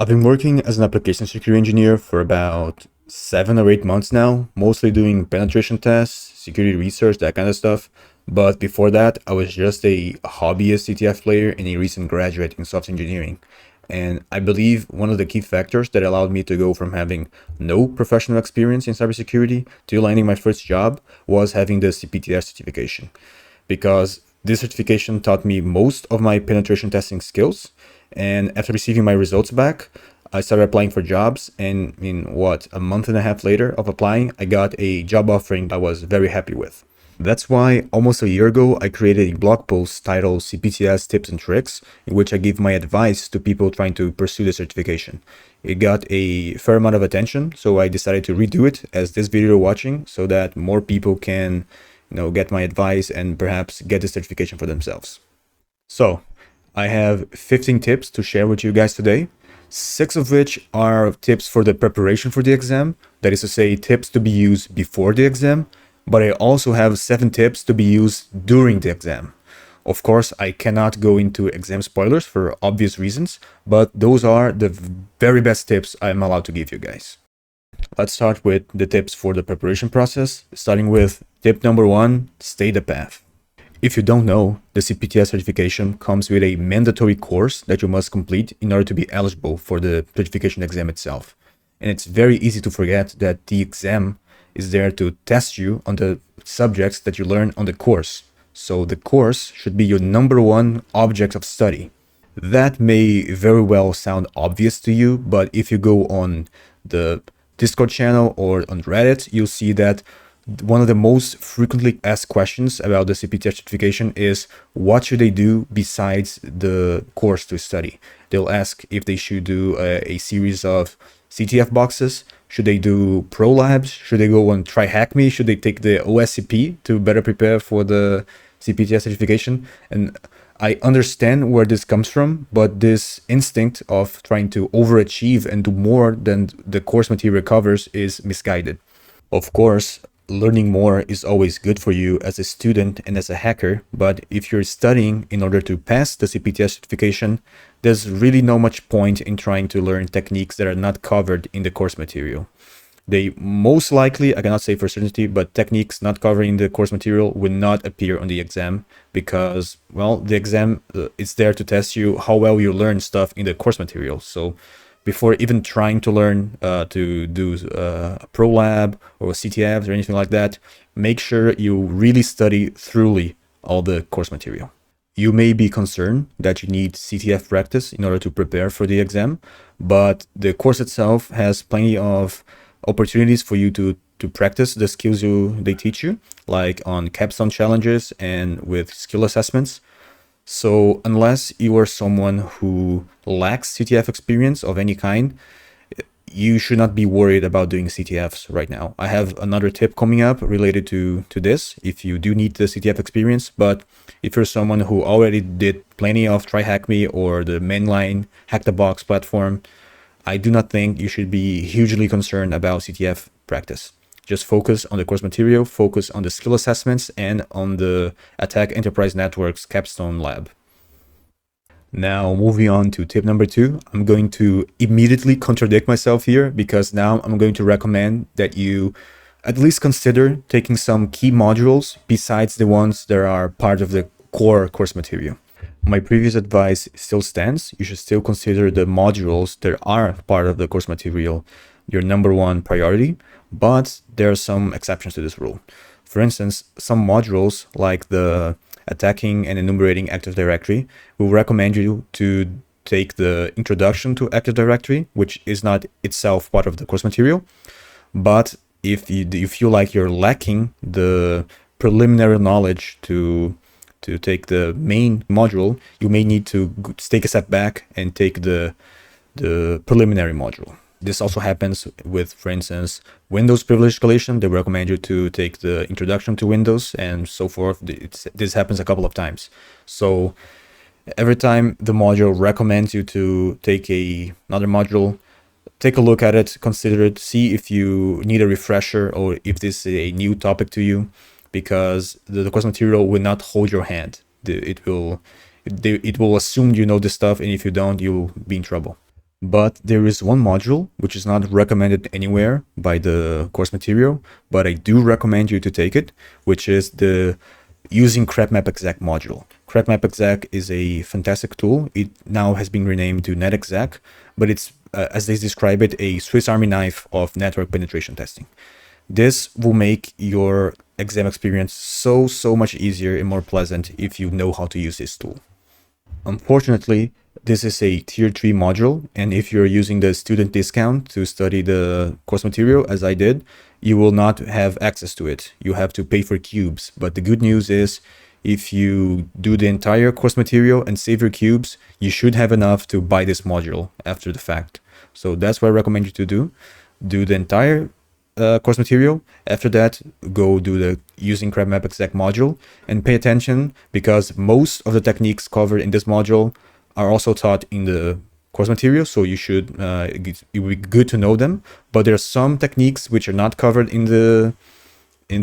I've been working as an application security engineer for about 7 or 8 months now, mostly doing penetration tests, security research, that kind of stuff. But before that, I was just a hobbyist CTF player and a recent graduate in software engineering. And I believe one of the key factors that allowed me to go from having no professional experience in cybersecurity to landing my first job was having the CPTS certification. Because this certification taught me most of my penetration testing skills. And after receiving my results back, I started applying for jobs. And a month and a half later of applying, I got a job offering I was very happy with. That's why almost a year ago, I created a blog post titled CPTS Tips and Tricks, in which I give my advice to people trying to pursue the certification. It got a fair amount of attention, so I decided to redo it as this video you're watching so that more people can get my advice and perhaps get the certification for themselves. So I have 15 tips to share with you guys today, 6 of which are tips for the preparation for the exam, that is to say tips to be used before the exam, but I also have 7 tips to be used during the exam. Of course, I cannot go into exam spoilers for obvious reasons, but those are the very best tips I'm allowed to give you guys. Let's start with the tips for the preparation process, starting with tip number 1, stay the path. If you don't know, the CPTS certification comes with a mandatory course that you must complete in order to be eligible for the certification exam itself. And it's very easy to forget that the exam is there to test you on the subjects that you learn on the course. So the course should be your number 1 object of study. That may very well sound obvious to you, but if you go on the Discord channel or on Reddit, you'll see that one of the most frequently asked questions about the CPTS certification is what should they do besides the course to study. They'll ask if they should do a series of CTF boxes. Should they do pro labs? Should they go on Try Hack Me? Should they take the OSCP to better prepare for the CPTS certification? And I understand where this comes from, but this instinct of trying to overachieve and do more than the course material covers is misguided. Of course, learning more is always good for you as a student and as a hacker, but if you're studying in order to pass the CPTS certification, there's really no much point in trying to learn techniques that are not covered in the course material. They most likely, I cannot say for certainty, but techniques not covered in the course material will not appear on the exam because, well, the exam is there to test you how well you learn stuff in the course material. So before even trying to learn to do a pro lab or CTFs or anything like that, make sure you really study thoroughly all the course material. You may be concerned that you need CTF practice in order to prepare for the exam, but the course itself has plenty of opportunities for you to practice the skills they teach you, like on capstone challenges and with skill assessments. So unless you are someone who lacks CTF experience of any kind, you should not be worried about doing CTFs right now. I have another tip coming up related to this if you do need the CTF experience, but if you're someone who already did plenty of Try Hack Me or the mainline Hack the Box platform, I do not think you should be hugely concerned about CTF practice. Just focus on the course material, focus on the skill assessments, and on the Attack Enterprise Network's capstone lab. Now, moving on to tip number 2, I'm going to immediately contradict myself here because now I'm going to recommend that you at least consider taking some key modules besides the ones that are part of the core course material. My previous advice still stands. You should still consider the modules that are part of the course material your number 1 priority, but there are some exceptions to this rule. For instance, some modules like the attacking and enumerating Active Directory will recommend you to take the introduction to Active Directory, which is not itself part of the course material. But if you feel like you're lacking the preliminary knowledge to take the main module, you may need to take a step back and take the preliminary module. This also happens with, for instance, Windows privilege escalation. They recommend you to take the introduction to Windows and so forth. This happens a couple of times. So every time the module recommends you to take another module, take a look at it, consider it, see if you need a refresher or if this is a new topic to you, because the course material will not hold your hand. It will assume you know this stuff, and if you don't, you'll be in trouble. But there is one module which is not recommended anywhere by the course material, but I do recommend you to take it, which is the using CrapMapExec module. CrapMapExec is a fantastic tool. It now has been renamed to NetExec, but it's, as they describe it, a Swiss Army knife of network penetration testing. This will make your exam experience so much easier and more pleasant if you know how to use this tool. Unfortunately, this is a tier 3 module, and if you're using the student discount to study the course material, as I did, you will not have access to it. You have to pay for cubes. But the good news is, if you do the entire course material and save your cubes, you should have enough to buy this module after the fact. So that's what I recommend you to do. Do the entire course material. After that, go do the using CrapMapExec module, and pay attention because most of the techniques covered in this module are also taught in the course material, so you should it would be good to know them. But there are some techniques which are not covered in the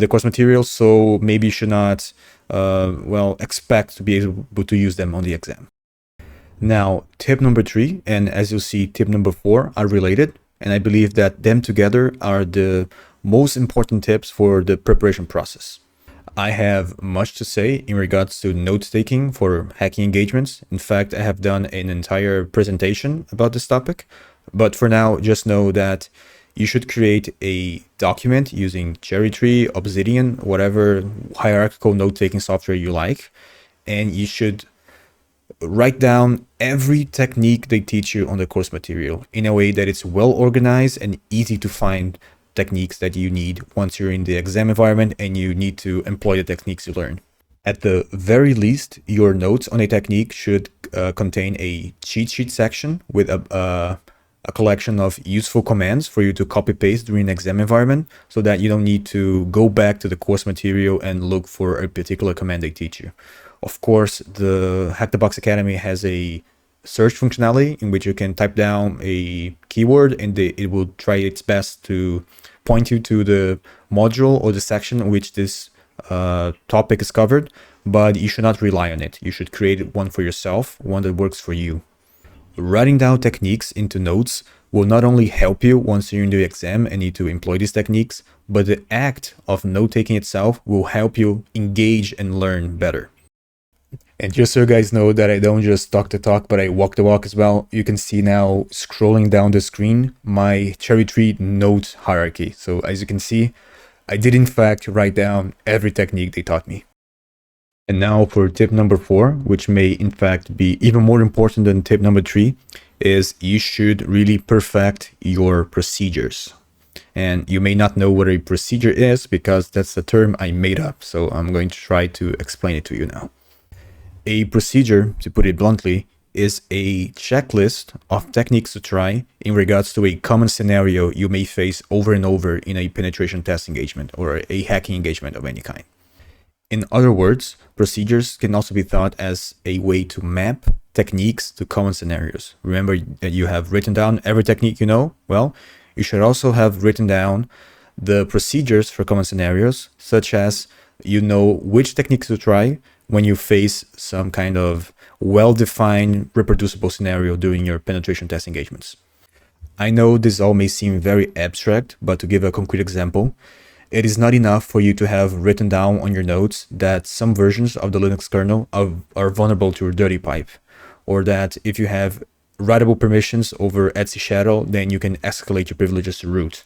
course material, so maybe you should not expect to be able to use them on the exam. Now, tip number 3, and as you'll see, tip number 4 are related, and I believe that them together are the most important tips for the preparation process. I have much to say in regards to note taking for hacking engagements. In fact, I have done an entire presentation about this topic, but for now, just know that you should create a document using Cherry Tree, Obsidian, whatever hierarchical note-taking software you like, and you should write down every technique they teach you on the course material in a way that it's well organized and easy to find techniques that you need once you're in the exam environment and you need to employ the techniques you learn. At the very least, your notes on a technique should contain a cheat sheet section with a collection of useful commands for you to copy paste during an exam environment, so that you don't need to go back to the course material and look for a particular command they teach you. Of course, the Hack the Box Academy has a search functionality in which you can type down a keyword and it will try its best to point you to the module or the section in which this topic is covered, but you should not rely on it. You should create one for yourself, one that works for you. Writing down techniques into notes will not only help you once you're in the exam and need to employ these techniques, but the act of note-taking itself will help you engage and learn better. And just so you guys know that I don't just talk the talk, but I walk the walk as well, you can see now scrolling down the screen my Cherry Tree note hierarchy. So as you can see, I did in fact write down every technique they taught me. And now for tip number 4, which may in fact be even more important than tip number 3, is you should really perfect your procedures. And you may not know what a procedure is because that's the term I made up. So I'm going to try to explain it to you now. A procedure, to put it bluntly, is a checklist of techniques to try in regards to a common scenario you may face over and over in a penetration test engagement or a hacking engagement of any kind. In other words, procedures can also be thought as a way to map techniques to common scenarios. Remember that you have written down every technique you know? Well, you should also have written down the procedures for common scenarios, such as you know which techniques to try when you face some kind of well-defined, reproducible scenario during your penetration test engagements. I know this all may seem very abstract, but to give a concrete example, it is not enough for you to have written down on your notes that some versions of the Linux kernel are vulnerable to a dirty pipe, or that if you have writable permissions over etc shadow, then you can escalate your privileges to root.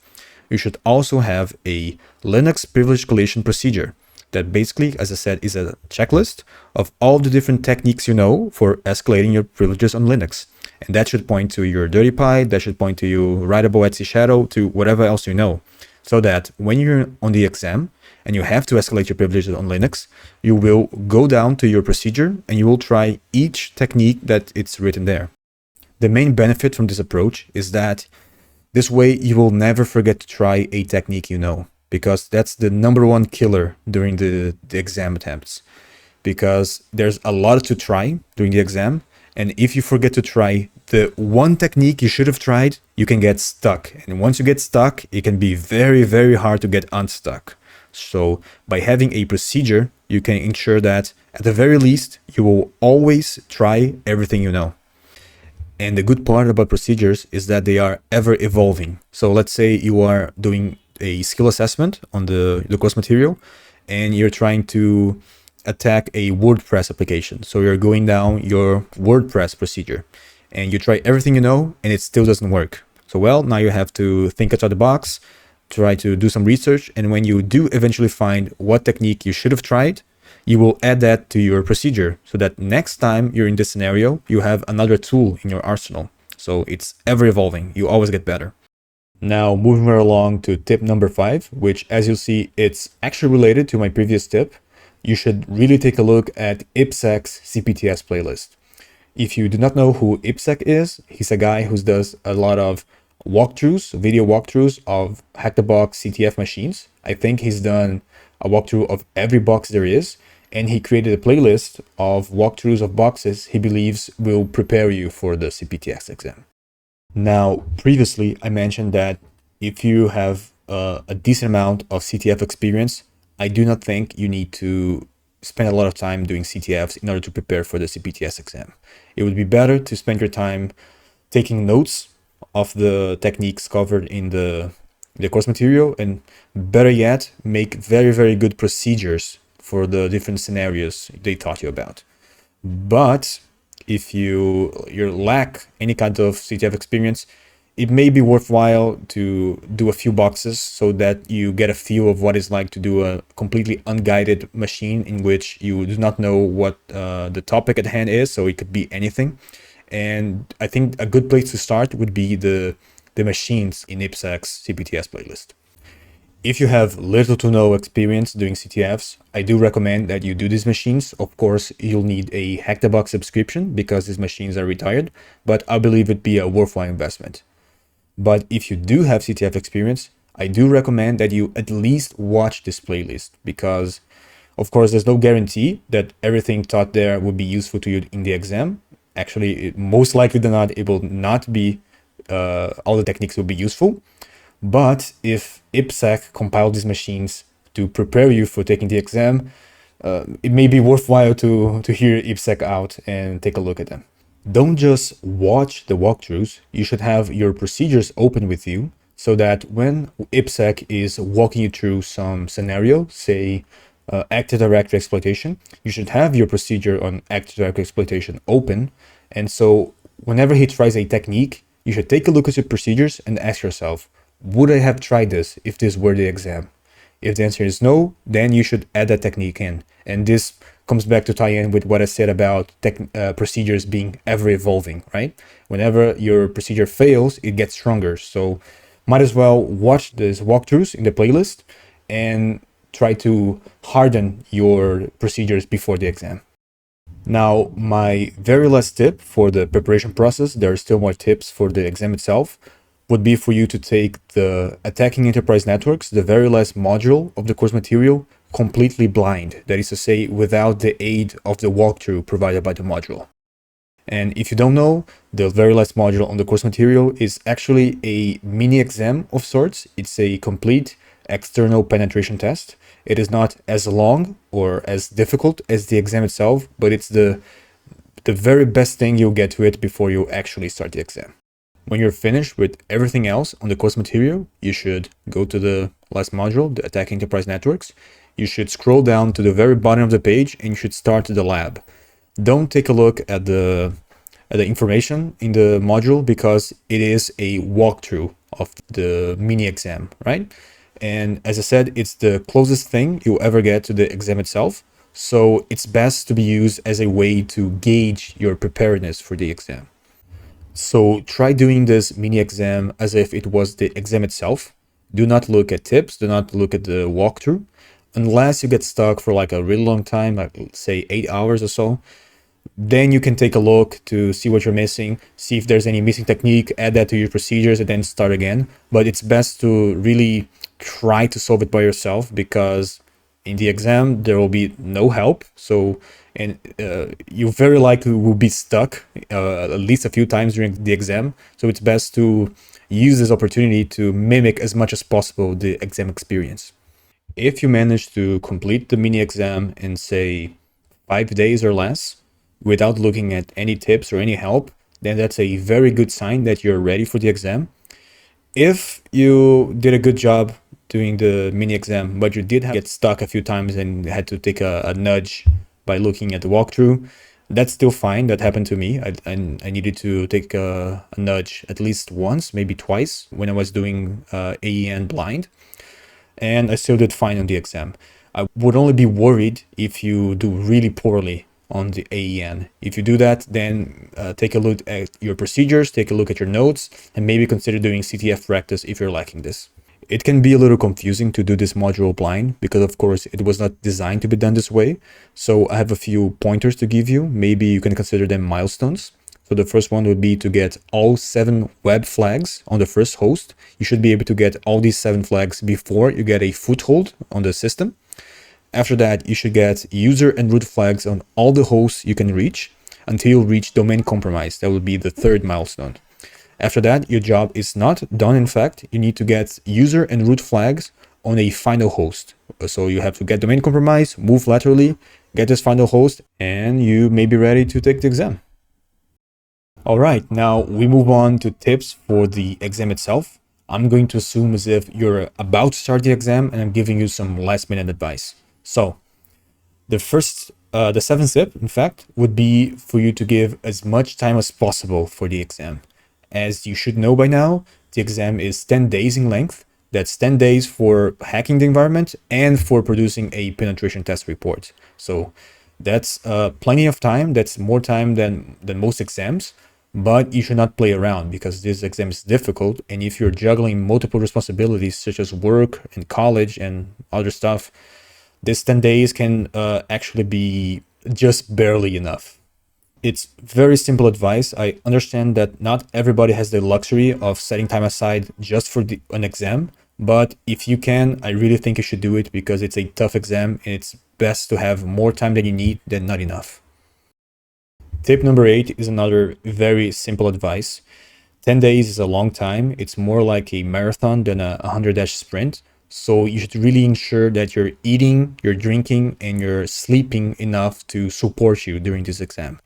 You should also have a Linux privilege escalation procedure that basically, as I said, is a checklist of all the different techniques you know for escalating your privileges on Linux. And that should point to your dirty pipe, that should point to your writable etc shadow, to whatever else you know. So that when you're on the exam and you have to escalate your privileges on Linux, you will go down to your procedure and you will try each technique that it's written there. The main benefit from this approach is that this way you will never forget to try a technique you know, because that's the #1 killer during the exam attempts. Because there's a lot to try during the exam, and if you forget to try the one technique you should have tried, you can get stuck. And once you get stuck, it can be very, very hard to get unstuck. So by having a procedure, you can ensure that at the very least, you will always try everything you know. And the good part about procedures is that they are ever evolving. So let's say you are doing a skill assessment on the course material and you're trying to attack a WordPress application. So you're going down your WordPress procedure and you try everything you know and it still doesn't work. So well, now you have to think outside the box, try to do some research. And when you do eventually find what technique you should have tried, you will add that to your procedure so that next time you're in this scenario, you have another tool in your arsenal. So it's ever evolving. You always get better. Now, moving right along to tip number 5, which as you'll see, it's actually related to my previous tip. You should really take a look at IppSec's CPTS playlist. If you do not know who IppSec is, he's a guy who does a lot of walkthroughs, video walkthroughs of hack-the-box CTF machines. I think he's done a walkthrough of every box there is, and he created a playlist of walkthroughs of boxes he believes will prepare you for the CPTS exam. Now, previously, I mentioned that if you have a decent amount of CTF experience, I do not think you need to spend a lot of time doing CTFs in order to prepare for the CPTS exam. It would be better to spend your time taking notes of the techniques covered in the course material, and better yet, make very, very good procedures for the different scenarios they taught you about. But if you lack any kind of CTF experience, it may be worthwhile to do a few boxes so that you get a feel of what it's like to do a completely unguided machine in which you do not know what the topic at hand is, so it could be anything. And I think a good place to start would be the machines in IppSec's CPTS playlist. If you have little to no experience doing CTFs, I do recommend that you do these machines. Of course, you'll need a Hack-the-Box subscription because these machines are retired, but I believe it'd be a worthwhile investment. But if you do have CTF experience, I do recommend that you at least watch this playlist because, of course, there's no guarantee that everything taught there will be useful to you in the exam. Actually, most likely than not, it will not be, all the techniques will be useful. But if IppSec compiled these machines to prepare you for taking the exam, it may be worthwhile to hear IppSec out and take a look at them. Don't just watch the walkthroughs. You should have your procedures open with you so that when IppSec is walking you through some scenario, say active directory exploitation, you should have your procedure on active directory exploitation open. And so whenever he tries a technique, you should take a look at your procedures and ask yourself, would I have tried this if this were the exam? If the answer is no, then you should add that technique in. And this comes back to tie in with what I said about procedures being ever evolving, right? Whenever your procedure fails, it gets stronger. So might as well watch these walkthroughs in the playlist and try to harden your procedures before the exam. Now, my very last tip for the preparation process, there are still more tips for the exam itself, would be for you to take the Attacking Enterprise Networks, the very last module of the course material, completely blind. That is to say, without the aid of the walkthrough provided by the module. And if you don't know, the very last module on the course material is actually a mini exam of sorts. It's a complete external penetration test. It is not as long or as difficult as the exam itself, but it's the very best thing you'll get to it before you actually start the exam. When you're finished with everything else on the course material, you should go to the last module, the Attacking Enterprise Networks. You should scroll down to the very bottom of the page and you should start the lab. Don't take a look at the information in the module because it is a walkthrough of the mini exam, right? And as I said, it's the closest thing you'll ever get to the exam itself. So it's best to be used as a way to gauge your preparedness for the exam. So try doing this mini exam as if it was the exam itself. Do not look at tips, do not look at the walkthrough, unless you get stuck for like a really long time, like say 8 hours or so. Then you can take a look to see what you're missing, see if there's any missing technique, add that to your procedures and then start again. But it's best to really try to solve it by yourself because in the exam, there will be no help. So, and you very likely will be stuck at least a few times during the exam. So it's best to use this opportunity to mimic as much as possible the exam experience. If you manage to complete the mini exam in say 5 days or less, without looking at any tips or any help, then that's a very good sign that you're ready for the exam. If you did a good job doing the mini exam, but you did get stuck a few times and had to take a nudge by looking at the walkthrough, that's still fine. That happened to me. I needed to take a nudge at least once, maybe twice, when I was doing AEN Blind, and I still did fine on the exam. I would only be worried if you do really poorly on the AEN. If you do that, then take a look at your procedures, take a look at your notes, and maybe consider doing CTF practice if you're lacking this. It can be a little confusing to do this module blind because, of course, it was not designed to be done this way. So I have a few pointers to give you. Maybe you can consider them milestones. So the first one would be to get all 7 web flags on the first host. You should be able to get all these 7 flags before you get a foothold on the system. After that, you should get user and root flags on all the hosts you can reach until you reach domain compromise. That would be the third milestone. After that, your job is not done. In fact, you need to get user and root flags on a final host. So you have to get domain compromise, move laterally, get this final host, and you may be ready to take the exam. All right, now we move on to tips for the exam itself. I'm going to assume as if you're about to start the exam and I'm giving you some last minute advice. So the seventh tip, in fact, would be for you to give as much time as possible for the exam. As you should know by now, the exam is 10 days in length. That's 10 days for hacking the environment and for producing a penetration test report. So that's plenty of time. That's more time than most exams. But you should not play around because this exam is difficult. And if you're juggling multiple responsibilities such as work and college and other stuff, this 10 days can actually be just barely enough. It's very simple advice. I understand that not everybody has the luxury of setting time aside just for an exam. But if you can, I really think you should do it because it's a tough exam and it's best to have more time than you need than not enough. Tip number 8 is another very simple advice. 10 days is a long time. It's more like a marathon than a 100-dash sprint. So you should really ensure that you're eating, you're drinking, and you're sleeping enough to support you during this exam.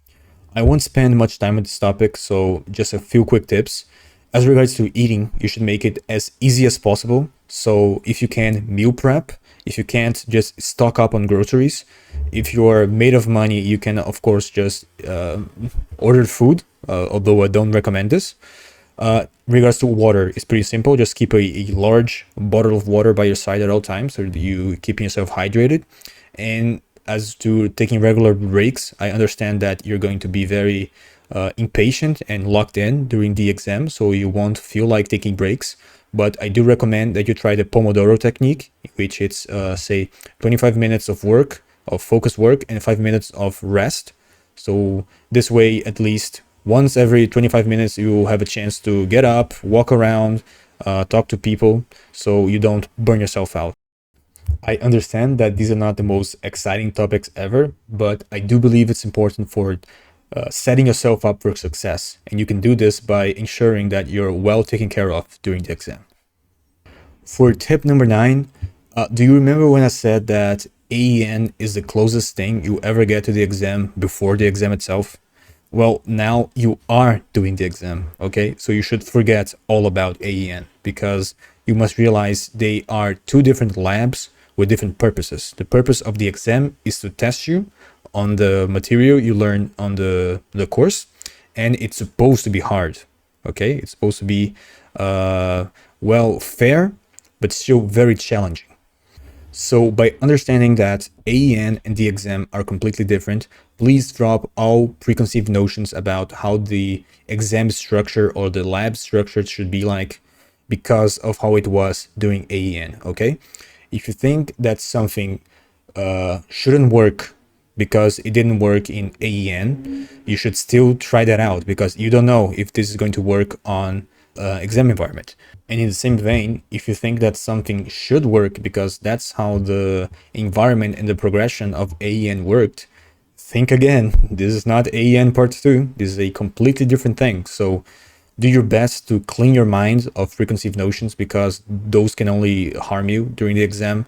I won't spend much time on this topic, so just a few quick tips. As regards to eating, you should make it as easy as possible. So if you can, meal prep. If you can't, just stock up on groceries. If you're made of money, you can, of course, just order food, although I don't recommend this. Regards to water, it's pretty simple. Just keep a large bottle of water by your side at all times so that you keeping yourself hydrated. And as to taking regular breaks, I understand that you're going to be very impatient and locked in during the exam, so you won't feel like taking breaks. But I do recommend that you try the Pomodoro technique, which it's say 25 minutes of work, of focused work, and 5 minutes of rest. So this way, at least once every 25 minutes, you have a chance to get up, walk around, talk to people, so you don't burn yourself out. I understand that these are not the most exciting topics ever, but I do believe it's important for setting yourself up for success. And you can do this by ensuring that you're well taken care of during the exam. For tip number 9, do you remember when I said that AEN is the closest thing you ever get to the exam before the exam itself? Well, now you are doing the exam, okay? So you should forget all about AEN because you must realize they are 2 different labs with different purposes. The purpose of the exam is to test you on the material you learn on the course, and it's supposed to be hard, okay? It's supposed to be, well, fair, but still very challenging. So by understanding that AEN and the exam are completely different, please drop all preconceived notions about how the exam structure or the lab structure should be like because of how it was during AEN, okay? If you think that something shouldn't work because it didn't work in AEN, you should still try that out because you don't know if this is going to work on exam environment. And in the same vein, if you think that something should work because that's how the environment and the progression of AEN worked, think again. This is not AEN Part II. This is a completely different thing. So do your best to clean your mind of preconceived notions because those can only harm you during the exam.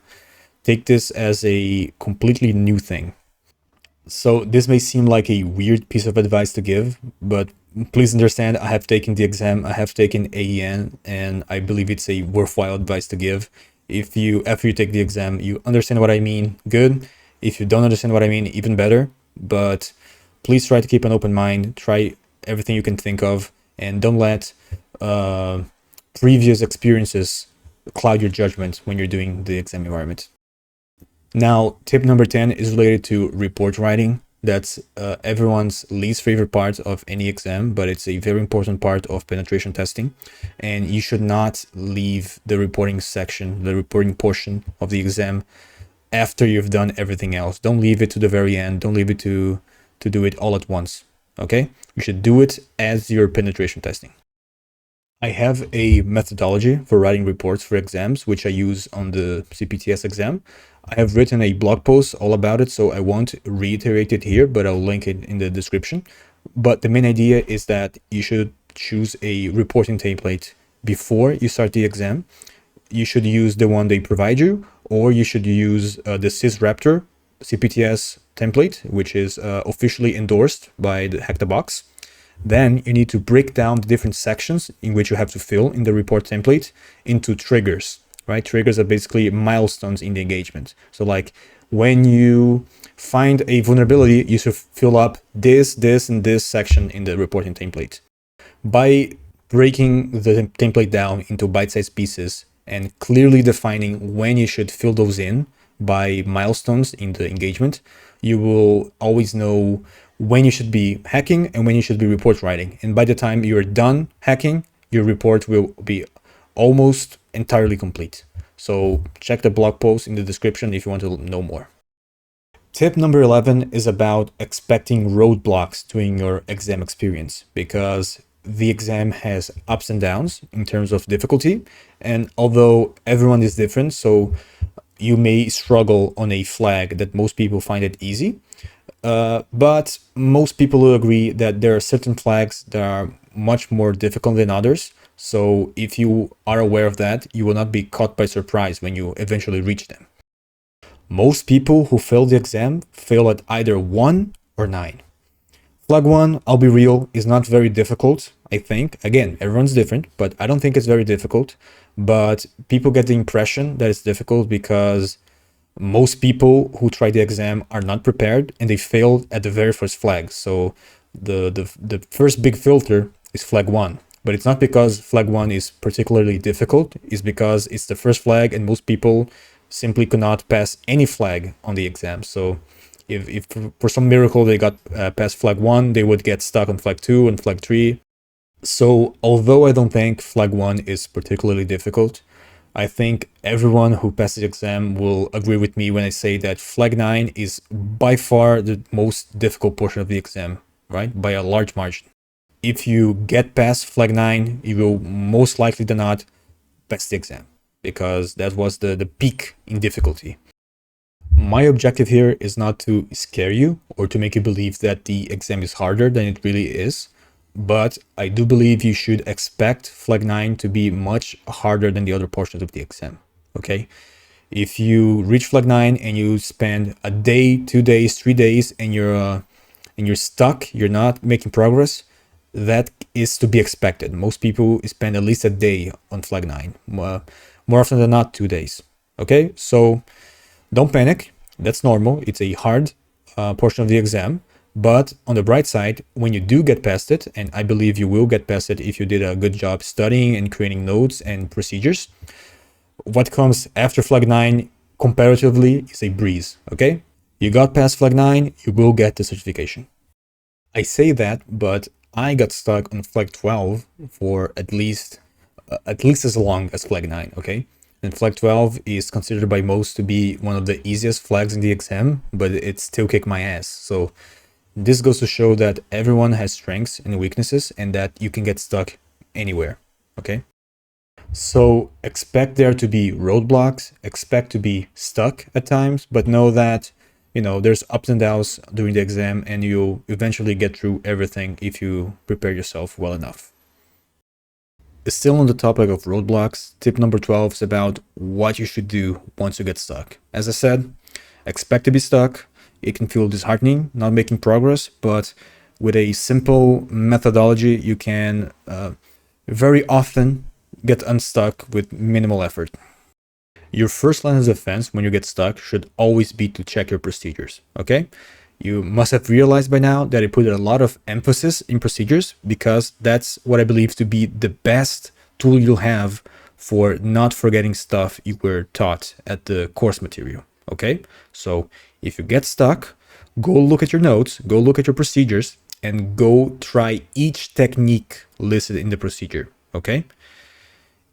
Take this as a completely new thing. So this may seem like a weird piece of advice to give, but Please understand, I have taken the exam, I have taken AEN, and I believe it's a worthwhile advice to give. If you, after you take the exam, you understand what I mean, good. If you don't understand what I mean, even better. But please try to keep an open mind, try everything you can think of, and don't let previous experiences cloud your judgment when you're doing the exam environment. Now, tip number 10 is related to report writing. That's everyone's least favorite part of any exam, but it's a very important part of penetration testing. And you should not leave the reporting section, the reporting portion of the exam after you've done everything else. Don't leave it to the very end. Don't leave it to do it all at once. Okay? You should do it as you're penetration testing. I have a methodology for writing reports for exams, which I use on the CPTS exam. I have written a blog post all about it, so I won't reiterate it here, but I'll link it in the description. But the main idea is that you should choose a reporting template before you start the exam. You should use the one they provide you, or you should use the SysRaptor CPTS template, which is officially endorsed by the Hack the Box. Then you need to break down the different sections in which you have to fill in the report template into triggers, right? Triggers are basically milestones in the engagement. So like when you find a vulnerability, you should fill up this, and this section in the reporting template. By breaking the template down into bite-sized pieces and clearly defining when you should fill those in by milestones in the engagement, you will always know when you should be hacking and when you should be report writing. And by the time you're done hacking, your report will be almost entirely complete. So check the blog post in the description if you want to know more. Tip number 11 is about expecting roadblocks during your exam experience, because the exam has ups and downs in terms of difficulty. And although everyone is different, so you may struggle on a flag that most people find it easy. But most people will agree that there are certain flags that are much more difficult than others. So if you are aware of that, you will not be caught by surprise when you eventually reach them. Most people who fail the exam fail at either 1 or 9. Flag 1, I'll be real, is not very difficult, I think. Again, everyone's different, but I don't think it's very difficult. But people get the impression that it's difficult because most people who try the exam are not prepared and they failed at the very first flag. So the first big filter is flag 1, but it's not because flag 1 is particularly difficult. It's because it's the first flag and most people simply could not pass any flag on the exam. So if for some miracle they got past flag 1, they would get stuck on flag 2 and flag 3. So although I don't think flag 1 is particularly difficult, I think everyone who passes the exam will agree with me when I say that flag 9 is by far the most difficult portion of the exam, right? By a large margin. If you get past flag 9, you will most likely than not pass the exam, because that was the peak in difficulty. My objective here is not to scare you or to make you believe that the exam is harder than it really is. But I do believe you should expect flag 9 to be much harder than the other portions of the exam, okay? If you reach flag 9 and you spend a day, 2 days, 3 days, and you're stuck, you're not making progress, that is to be expected. Most people spend at least a day on flag 9, more often than not 2 days, okay? So don't panic, that's normal. It's a hard portion of the exam. But on the bright side, when you do get past it, and I believe you will get past it if you did a good job studying and creating notes and procedures, what comes after flag 9 comparatively is a breeze, okay? You got past flag 9, you will get the certification. I say that, but I got stuck on flag 12 for at least as long as flag 9, okay? And flag 12 is considered by most to be one of the easiest flags in the exam, but it still kicked my ass. So this goes to show that everyone has strengths and weaknesses and that you can get stuck anywhere, okay? So expect there to be roadblocks, expect to be stuck at times, but know that, there's ups and downs during the exam and you'll eventually get through everything if you prepare yourself well enough. Still on the topic of roadblocks, tip number 12 is about what you should do once you get stuck. As I said, expect to be stuck. It can feel disheartening, not making progress, but with a simple methodology, you can very often get unstuck with minimal effort. Your first line of defense when you get stuck should always be to check your procedures, okay? You must have realized by now that I put a lot of emphasis in procedures because that's what I believe to be the best tool you'll have for not forgetting stuff you were taught at the course material, okay? So if you get stuck, go look at your notes, go look at your procedures, and go try each technique listed in the procedure, okay?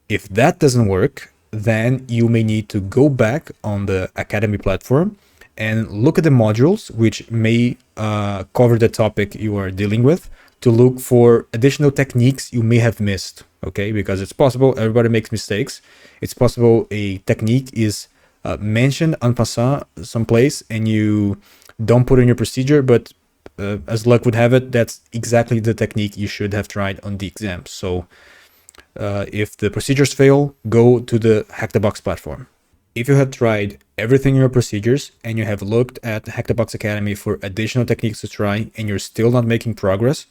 If that doesn't work, then you may need to go back on the Academy platform and look at the modules which may cover the topic you are dealing with to look for additional techniques you may have missed, okay? Because it's possible everybody makes mistakes. It's possible a technique is mentioned en passant someplace and you don't put in your procedure, but as luck would have it, that's exactly the technique you should have tried on the exam. So if the procedures fail, go to the Hack the Box platform. If you have tried everything in your procedures and you have looked at the Hack the Box Academy for additional techniques to try and you're still not making progress,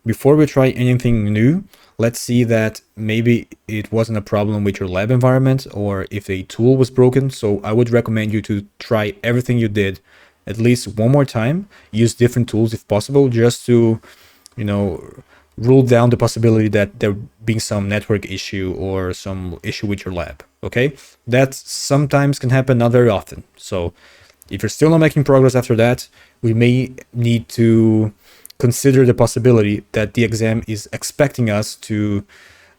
before we try anything new, let's see that maybe it wasn't a problem with your lab environment or if a tool was broken. So I would recommend you to try everything you did at least one more time, use different tools if possible, just to, rule down the possibility that there being some network issue or some issue with your lab, okay? That sometimes can happen, not very often. So if you're still not making progress after that, we may need to consider the possibility that the exam is expecting us to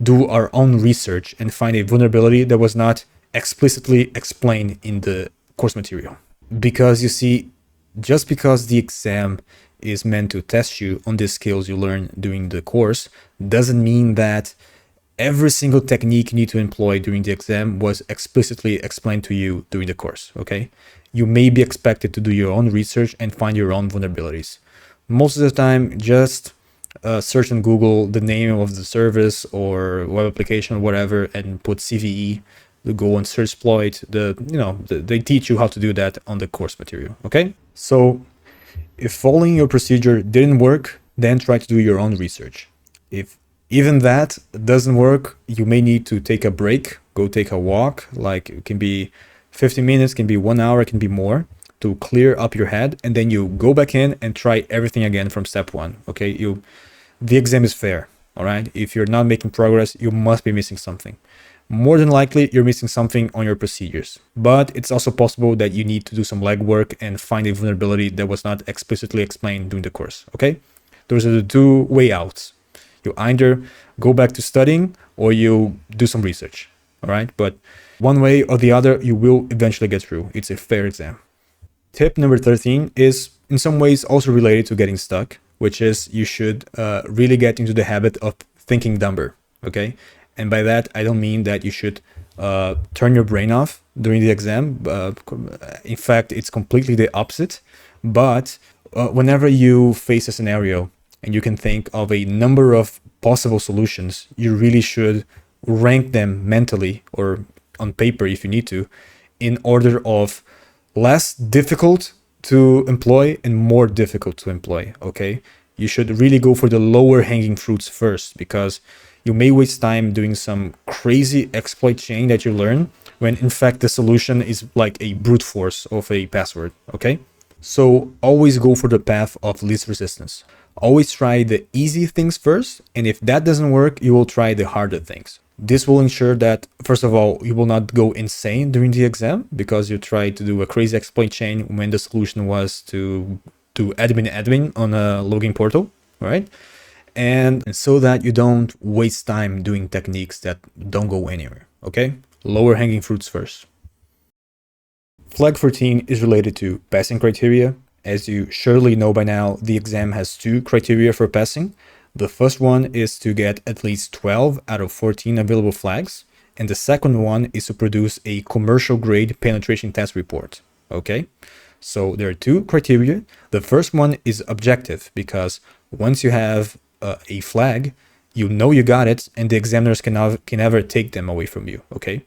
do our own research and find a vulnerability that was not explicitly explained in the course material. Because you see, just because the exam is meant to test you on the skills you learn during the course doesn't mean that every single technique you need to employ during the exam was explicitly explained to you during the course, okay? You may be expected to do your own research and find your own vulnerabilities. Most of the time, just search on Google the name of the service or web application or whatever and put CVE to go and search exploit. They teach you how to do that on the course material, okay? So if following your procedure didn't work, then try to do your own research. If even that doesn't work, you may need to take a break, go take a walk, like it can be 15 minutes, can be 1 hour, it can be more, to clear up your head, and then you go back in and try everything again from step one, okay? The exam is fair, all right? If you're not making progress, you must be missing something. More than likely, you're missing something on your procedures, but it's also possible that you need to do some legwork and find a vulnerability that was not explicitly explained during the course, okay? Those are the two way outs. You either go back to studying or you do some research, all right? But one way or the other, you will eventually get through. It's a fair exam. Tip number 13 is in some ways also related to getting stuck, which is you should really get into the habit of thinking dumber, okay? And by that, I don't mean that you should turn your brain off during the exam. In fact, it's completely the opposite. But whenever you face a scenario and you can think of a number of possible solutions, you really should rank them mentally or on paper if you need to, in order of less difficult to employ and more difficult to employ, okay? You should really go for the lower hanging fruits first, because you may waste time doing some crazy exploit chain that you learn when in fact the solution is like a brute force of a password, okay? So always go for the path of least resistance. Always try the easy things first, and if that doesn't work, you will try the harder things. This will ensure that, first of all, you will not go insane during the exam because you tried to do a crazy exploit chain when the solution was to do admin on a logging portal, right? And so that you don't waste time doing techniques that don't go anywhere, okay? Lower hanging fruits first. Flag 14 is related to passing criteria. As you surely know by now, the exam has two criteria for passing. The first one is to get at least 12 out of 14 available flags. And the second one is to produce a commercial grade penetration test report, okay? So there are two criteria. The first one is objective, because once you have a flag, you know you got it, and the examiners can never take them away from you, okay?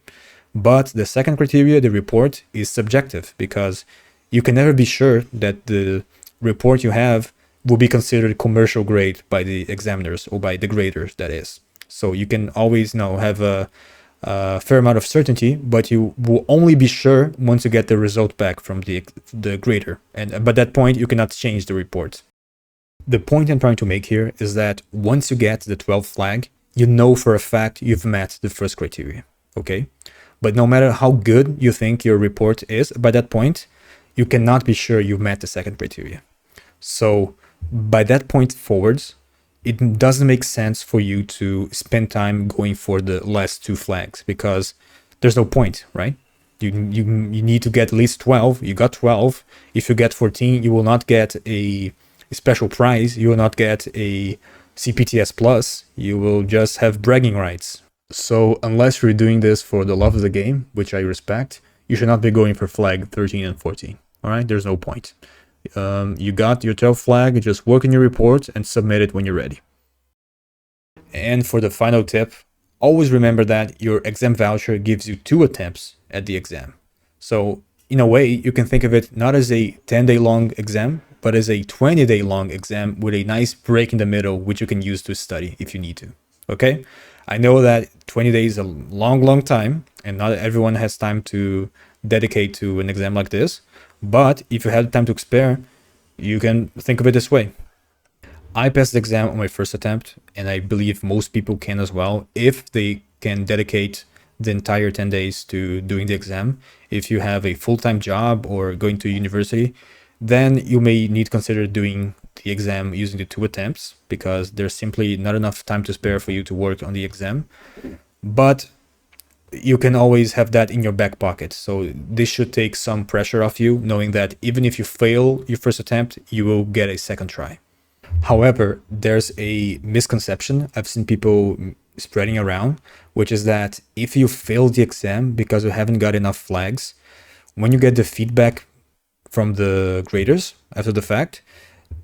But the second criteria, the report, is subjective, because you can never be sure that the report you have will be considered commercial grade by the examiners, or by the graders, that is. So you can always have a fair amount of certainty, but you will only be sure once you get the result back from the grader. And by that point, you cannot change the report. The point I'm trying to make here is that once you get the 12th flag, you know for a fact you've met the first criteria, okay? But no matter how good you think your report is, by that point, you cannot be sure you've met the second criteria. So by that point forwards, it doesn't make sense for you to spend time going for the last 2 flags, because there's no point, right? You need to get at least 12. You got 12. If you get 14, you will not get a special prize. You will not get a CPTS plus. You will just have bragging rights. So unless you're doing this for the love of the game, which I respect, you should not be going for flag 13 and 14. All right, there's no point. You got your 12th flag, just work in your report and submit it when you're ready. And for the final tip, always remember that your exam voucher gives you 2 attempts at the exam. So in a way, you can think of it not as a 10-day long exam, but as a 20-day long exam with a nice break in the middle, which you can use to study if you need to. Okay? I know that 20 days is a long time, and not everyone has time to dedicate to an exam like this. But if you have time to spare, you can think of it this way. I passed the exam on my first attempt, and I believe most people can as well, if they can dedicate the entire 10 days to doing the exam. If you have a full-time job or going to university, then you may need to consider doing the exam using the 2 attempts, because there's simply not enough time to spare for you to work on the exam. But you can always have that in your back pocket. So this should take some pressure off you, knowing that even if you fail your first attempt, you will get a second try. However, there's a misconception I've seen people spreading around, which is that if you fail the exam because you haven't got enough flags, when you get the feedback from the graders after the fact,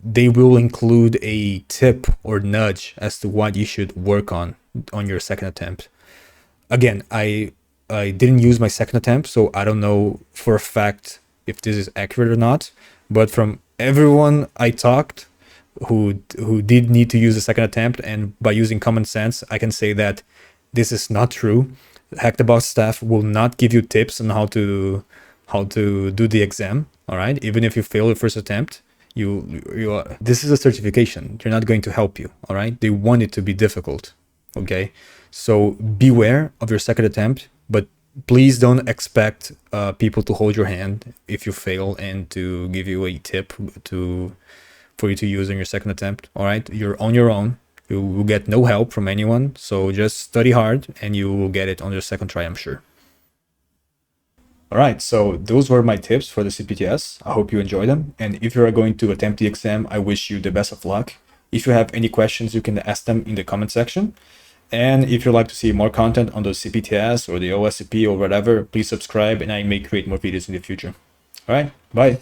they will include a tip or nudge as to what you should work on your second attempt. Again, I didn't use my second attempt, so I don't know for a fact if this is accurate or not. But from everyone I talked who did need to use the second attempt, and by using common sense, I can say that this is not true. Hack the Box staff will not give you tips on how to do the exam. All right, even if you fail your first attempt, this is a certification. They're not going to help you. All right, they want it to be difficult. Okay, so beware of your second attempt, but please don't expect people to hold your hand if you fail and to give you a tip for you to use in your second attempt. All right, you're on your own. You will get no help from anyone. So just study hard and you will get it on your second try, I'm sure. All right, so those were my tips for the CPTS. I hope you enjoyed them. And if you are going to attempt the exam, I wish you the best of luck. If you have any questions, you can ask them in the comment section. And if you'd like to see more content on the CPTS or the OSCP or whatever, please subscribe and I may create more videos in the future. All right, bye.